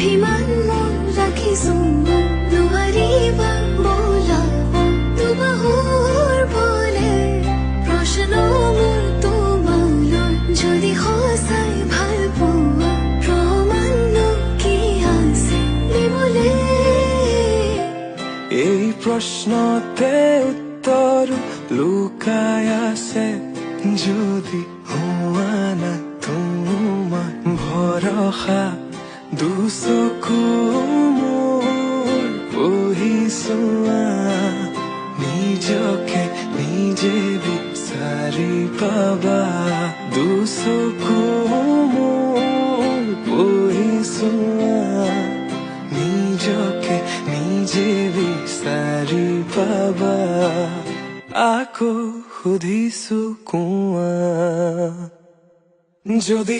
অভিমান মন ৰাখিছো নোৱাৰিবা বোলা দুবাহুৰ বলে প্ৰশ্ন মোৰ তোমালৈ যদি সঁচাই ভাল পোৱা প্ৰমাণ কি আছে দিবলে এই প্ৰশ্নতে উত্তৰ লুকাই আছে যদি হোৱা না তোমাৰ ভৰসা দুচকু মোৰ পঢ়িছোৱা নিজকে নিজে বিচাৰি পাবা দুচকু মোৰ পঢ়িছোৱা নিজকে নিজে বিচাৰি পাবা আকৌ সুধিছো কোৱা যদি